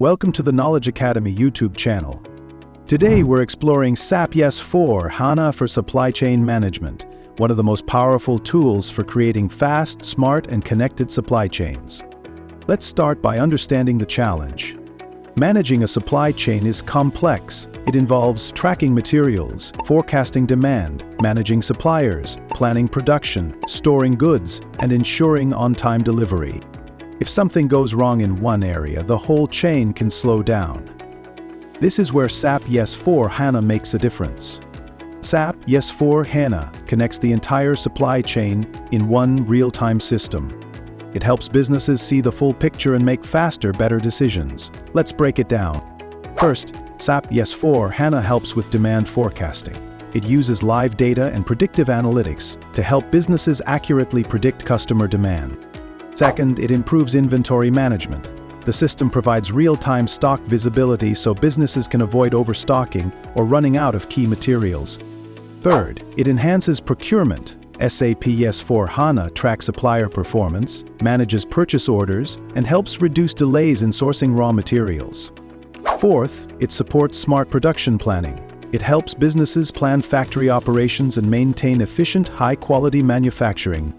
Welcome to the Knowledge Academy YouTube channel. Today we're exploring SAP S/4HANA for supply chain management, one of the most powerful tools for creating fast, smart, and connected supply chains. Let's start by understanding the challenge. Managing a supply chain is complex. It involves tracking materials, forecasting demand, managing suppliers, planning production, storing goods, and ensuring on-time delivery. If something goes wrong in one area, the whole chain can slow down. This is where SAP S/4HANA makes a difference. SAP S/4HANA connects the entire supply chain in one real-time system. It helps businesses see the full picture and make faster, better decisions. Let's break it down. First, SAP S/4HANA helps with demand forecasting. It uses live data and predictive analytics to help businesses accurately predict customer demand. Second, it improves inventory management. The system provides real-time stock visibility so businesses can avoid overstocking or running out of key materials. Third, it enhances procurement. SAP S/4HANA tracks supplier performance, manages purchase orders, and helps reduce delays in sourcing raw materials. Fourth, it supports smart production planning. It helps businesses plan factory operations and maintain efficient, high-quality manufacturing.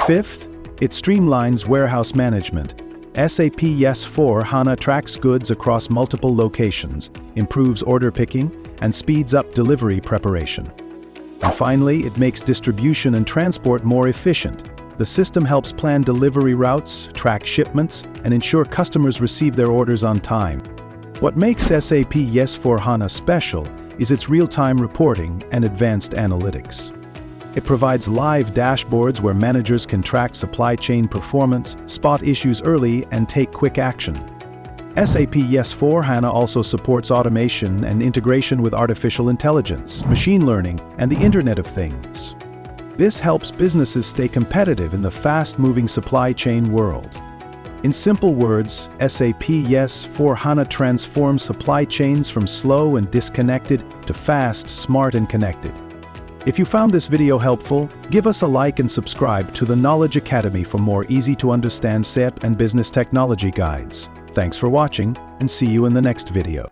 Fifth, it streamlines warehouse management. SAP S/4HANA tracks goods across multiple locations, improves order picking, and speeds up delivery preparation. And finally, it makes distribution and transport more efficient. The system helps plan delivery routes, track shipments, and ensure customers receive their orders on time. What makes SAP S/4HANA special is its real-time reporting and advanced analytics. It provides live dashboards where managers can track supply chain performance, spot issues early, and take quick action. SAP S/4HANA also supports automation and integration with artificial intelligence, machine learning, and the Internet of Things. This helps businesses stay competitive in the fast-moving supply chain world. In simple words, SAP S/4HANA transforms supply chains from slow and disconnected to fast, smart, and connected. If you found this video helpful, give us a like and subscribe to the Knowledge Academy for more easy-to-understand SAP and business technology guides. Thanks for watching, and see you in the next video.